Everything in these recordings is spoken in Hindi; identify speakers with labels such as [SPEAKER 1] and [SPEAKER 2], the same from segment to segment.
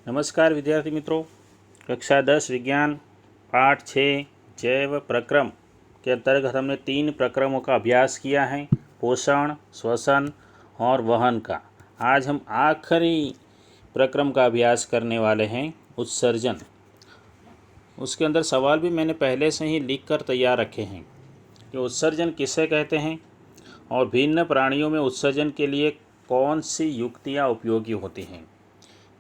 [SPEAKER 1] नमस्कार विद्यार्थी मित्रों। कक्षा 10 विज्ञान पाठ 6 जैव प्रक्रम के अंतर्गत हमने 3 प्रक्रमों का अभ्यास किया है, पोषण, श्वसन और वहन का। आज हम आखिरी प्रक्रम का अभ्यास करने वाले हैं, उत्सर्जन। उसके अंदर सवाल भी मैंने पहले से ही लिख कर तैयार रखे हैं कि उत्सर्जन किसे कहते हैं और भिन्न प्राणियों में उत्सर्जन के लिए कौन सी युक्तियाँ उपयोगी होती हैं।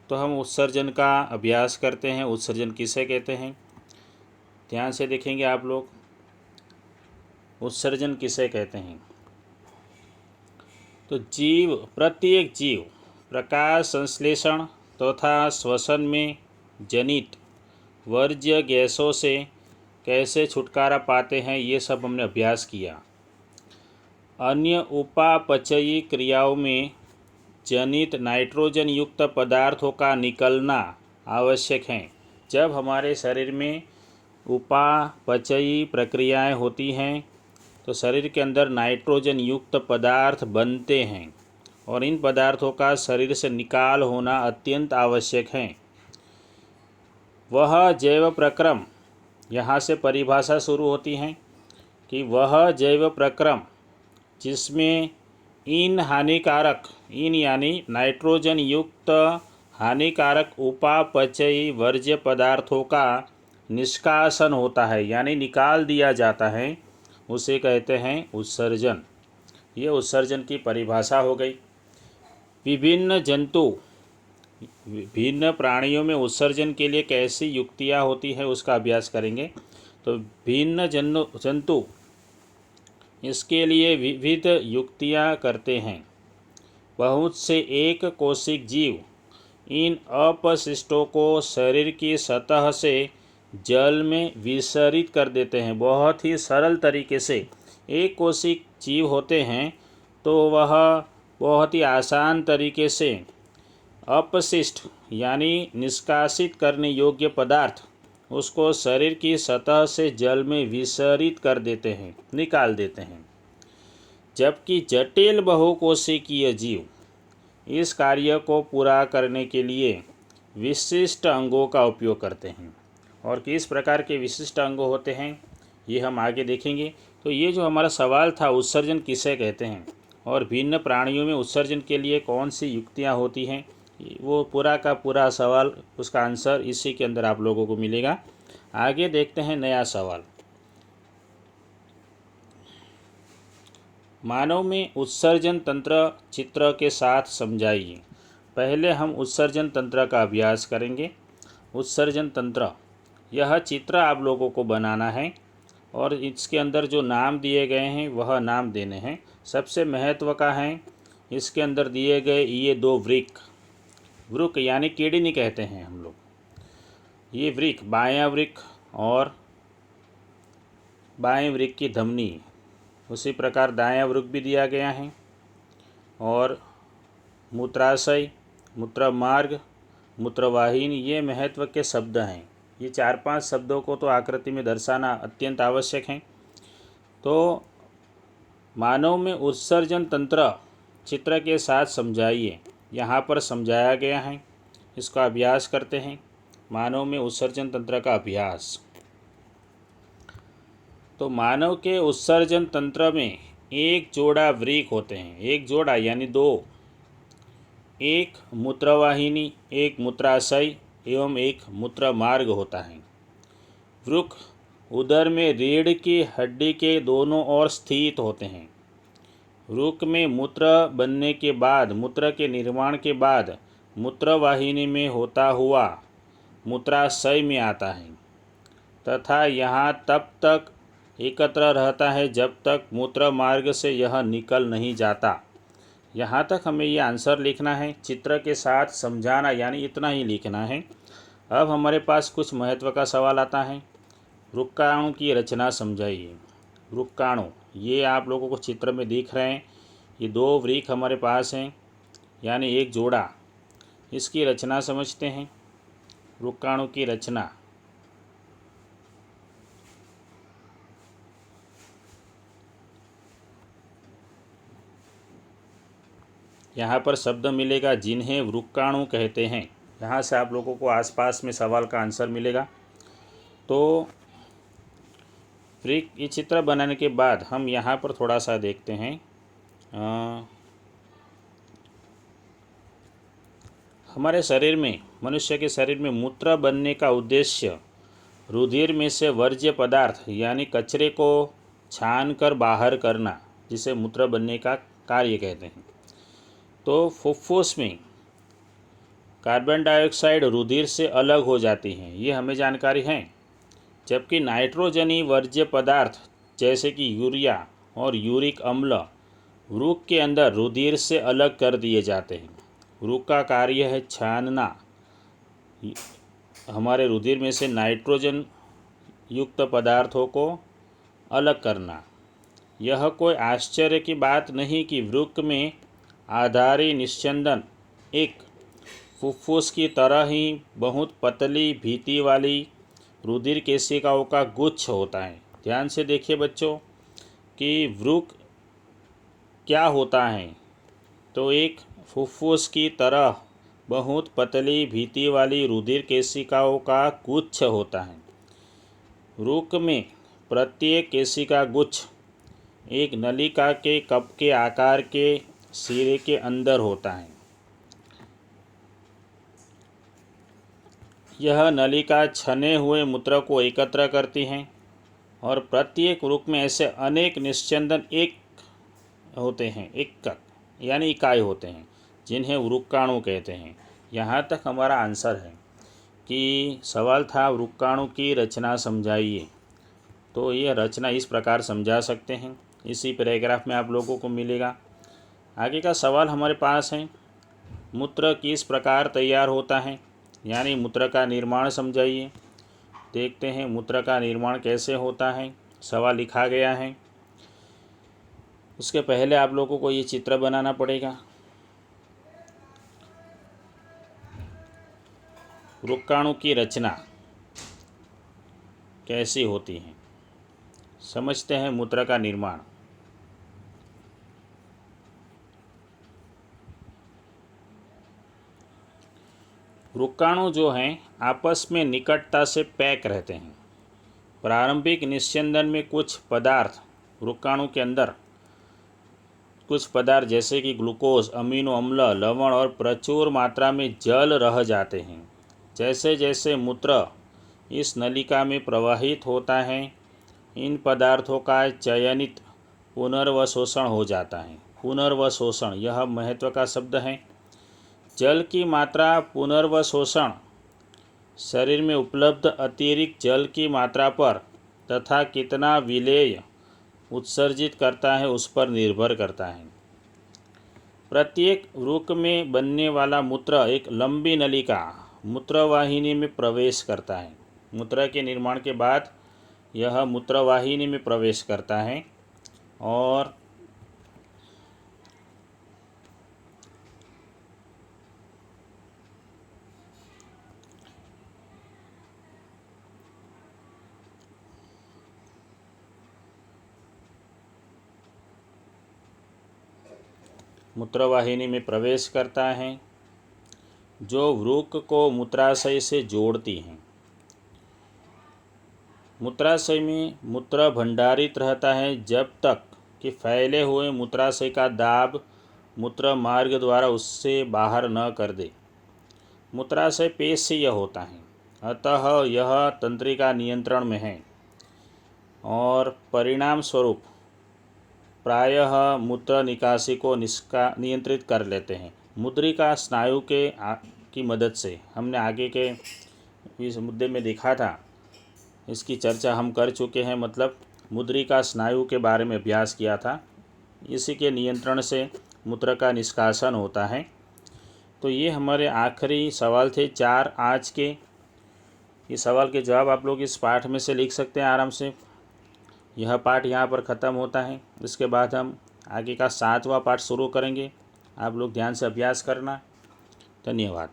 [SPEAKER 1] तो हम उत्सर्जन का अभ्यास करते हैं। उत्सर्जन किसे कहते हैं, ध्यान से देखेंगे आप लोग। उत्सर्जन किसे कहते हैं तो प्रत्येक जीव प्रकाश संश्लेषण तथा श्वसन में जनित वर्ज्य गैसों से कैसे छुटकारा पाते हैं, ये सब हमने अभ्यास किया। अन्य उपापचयी क्रियाओं में जनित नाइट्रोजन युक्त पदार्थों का निकलना आवश्यक है। जब हमारे शरीर में उपापचयी प्रक्रियाएं होती हैं तो शरीर के अंदर नाइट्रोजन युक्त पदार्थ बनते हैं और इन पदार्थों का शरीर से निकाल होना अत्यंत आवश्यक है। वह जैव प्रक्रम, यहाँ से परिभाषा शुरू होती है कि वह जैव प्रक्रम जिसमें इन यानी नाइट्रोजन युक्त हानिकारक उपापचयी वर्ज्य पदार्थों का निष्कासन होता है, यानी निकाल दिया जाता है, उसे कहते हैं उत्सर्जन। ये उत्सर्जन की परिभाषा हो गई। भिन्न प्राणियों में उत्सर्जन के लिए कैसी युक्तियाँ होती है उसका अभ्यास करेंगे। तो भिन्न जंतु इसके लिए विविध युक्तियाँ करते हैं। बहुत से एक कोशिक जीव इन अपशिष्टों को शरीर की सतह से जल में विसरित कर देते हैं। बहुत ही सरल तरीके से एक कोशिक जीव होते हैं तो वह बहुत ही आसान तरीके से अपशिष्ट यानी निष्कासित करने योग्य पदार्थ उसको शरीर की सतह से जल में विसरित कर देते हैं, निकाल देते हैं। जबकि जटिल बहुकोशिकीय जीव इस कार्य को पूरा करने के लिए विशिष्ट अंगों का उपयोग करते हैं। और किस प्रकार के विशिष्ट अंग होते हैं ये हम आगे देखेंगे। तो ये जो हमारा सवाल था, उत्सर्जन किसे कहते हैं और भिन्न प्राणियों में उत्सर्जन के लिए कौन सी युक्तियाँ होती हैं, वो पूरा का पूरा सवाल, उसका आंसर इसी के अंदर आप लोगों को मिलेगा। आगे देखते हैं नया सवाल। मानव में उत्सर्जन तंत्र चित्र के साथ समझाइए। पहले हम उत्सर्जन तंत्र का अभ्यास करेंगे। उत्सर्जन तंत्र, यह चित्र आप लोगों को बनाना है और इसके अंदर जो नाम दिए गए हैं वह नाम देने हैं। सबसे महत्व का है, इसके अंदर दिए गए ये 2 वृक्क यानी किडनी कहते हैं हम लोग। ये वृक्क, बायां वृक्क और बाएं वृक्क की धमनी, उसी प्रकार दायां वृक्क भी दिया गया है। और मूत्राशय, मूत्रमार्ग, मूत्रवाहिनी, ये महत्व के शब्द हैं। ये 4-5 शब्दों को तो आकृति में दर्शाना अत्यंत आवश्यक है। तो मानव में उत्सर्जन तंत्र चित्र के साथ समझाइए, यहाँ पर समझाया गया है। इसका अभ्यास करते हैं। मानव में उत्सर्जन तंत्र का अभ्यास। तो मानव के उत्सर्जन तंत्र में एक जोड़ा वृक्क होते हैं। एक जोड़ा यानी 2, एक मूत्रवाहिनी, एक मूत्राशय एवं एक मूत्रमार्ग होता है। वृक्क उदर में रीढ़ की हड्डी के दोनों ओर स्थित होते हैं। वृक्क में मूत्र बनने के बाद, मूत्र के निर्माण के बाद मूत्रवाहिनी में होता हुआ मूत्राशय में आता है तथा यहाँ तब तक एकत्र रहता है जब तक मूत्र मार्ग से यह निकल नहीं जाता। यहाँ तक हमें ये आंसर लिखना है, चित्र के साथ समझाना, यानी इतना ही लिखना है। अब हमारे पास कुछ महत्व का सवाल आता है। वृक्काणु की रचना समझाइए। वृक्काणु, ये आप लोगों को चित्र में दिख रहे हैं। ये 2 वृक्क हमारे पास हैं, यानी एक जोड़ा। इसकी रचना समझते हैं। वृक्काणु की रचना, यहाँ पर शब्द मिलेगा जिन्हें वृक्काणु कहते हैं। यहाँ से आप लोगों को आसपास में सवाल का आंसर मिलेगा। तो फिर ये चित्र बनाने के बाद हम यहाँ पर थोड़ा सा देखते हैं। हमारे शरीर में, मनुष्य के शरीर में मूत्र बनने का उद्देश्य रुधिर में से वर्ज्य पदार्थ यानी कचरे को छान कर बाहर करना, जिसे मूत्र बनने का कार्य कहते हैं। तो फुफ्फुस में कार्बन डाइऑक्साइड रुधिर से अलग हो जाती हैं, ये हमें जानकारी है। जबकि नाइट्रोजनी वर्ज्य पदार्थ जैसे कि यूरिया और यूरिक अम्ल वृक्क के अंदर रुधिर से अलग कर दिए जाते हैं। वृक्क का कार्य है छानना, हमारे रुधिर में से नाइट्रोजन युक्त पदार्थों को अलग करना। यह कोई आश्चर्य की बात नहीं कि वृक्क में आधारी निस्यंदन एक फुफ्फुस की तरह ही बहुत पतली भीति वाली रुधिर केशिकाओं का गुच्छ होता है। ध्यान से देखिए बच्चों कि वृक्क क्या होता है। तो एक फुफ्फुस की तरह बहुत पतली भीति वाली रुधिर केशिकाओं का गुच्छ होता है। वृक्क में प्रत्येक केशिका गुच्छ एक नलिका के कप के आकार के सिरे के अंदर होता है। यह नलिका छने हुए मूत्र को एकत्र करती है और प्रत्येक वृक्क में ऐसे अनेक निस्यंदन एक होते हैं, एकक यानी इकाई होते हैं, जिन्हें वृक्काणु कहते हैं। यहाँ तक हमारा आंसर है कि सवाल था वृक्काणु की रचना समझाइए। तो ये रचना इस प्रकार समझा सकते हैं, इसी पैराग्राफ में आप लोगों को मिलेगा। आगे का सवाल हमारे पास है, मूत्र किस प्रकार तैयार होता है, यानी मूत्र का निर्माण समझाइए। देखते हैं मूत्र का निर्माण कैसे होता है। सवाल लिखा गया है, उसके पहले आप लोगों को ये चित्र बनाना पड़ेगा। वृक्काणु की रचना कैसी होती है, समझते हैं मूत्र का निर्माण। वृक्काणु जो हैं आपस में निकटता से पैक रहते हैं। प्रारंभिक निस्यंदन में कुछ पदार्थ वृक्काणु के अंदर, कुछ पदार्थ जैसे कि ग्लूकोज, अमीनो अम्ल, लवण और प्रचुर मात्रा में जल रह जाते हैं। जैसे जैसे मूत्र इस नलिका में प्रवाहित होता है, इन पदार्थों का चयनित पुनर्वशोषण हो जाता है। पुनर्वशोषण यह महत्व का शब्द है। जल की मात्रा पुनर्वशोषण शरीर में उपलब्ध अतिरिक्त जल की मात्रा पर तथा कितना विलेय उत्सर्जित करता है उस पर निर्भर करता है। प्रत्येक वृक्क में बनने वाला मूत्र एक लंबी नलिका मूत्रवाहिनी में प्रवेश करता है। मूत्र के निर्माण के बाद यह मूत्रवाहिनी में प्रवेश करता है और मूत्रवाहिनी में प्रवेश करता है, जो वृक्क को मूत्राशय से जोड़ती हैं। मूत्राशय में मूत्र भंडारित रहता है जब तक कि फैले हुए मूत्राशय का दाब मूत्र मार्ग द्वारा उससे बाहर न कर दे। मूत्राशय पेशीय होता है, अतः यह तंत्रिका नियंत्रण में है और परिणाम स्वरूप प्रायः मूत्र निकासी को नियंत्रित कर लेते हैं। मुद्रिका स्नायु की मदद से, हमने आगे के इस मुद्दे में देखा था, इसकी चर्चा हम कर चुके हैं, मतलब मुद्रिका स्नायु के बारे में अभ्यास किया था। इसी के नियंत्रण से मूत्र का निष्कासन होता है। तो ये हमारे आखिरी सवाल थे 4 आज के। इस सवाल के जवाब आप लोग इस पाठ में से लिख सकते हैं आराम से। यह पाठ यहाँ पर ख़त्म होता है। इसके बाद हम आगे का 7वां पाठ शुरू करेंगे। आप लोग ध्यान से अभ्यास करना। धन्यवाद।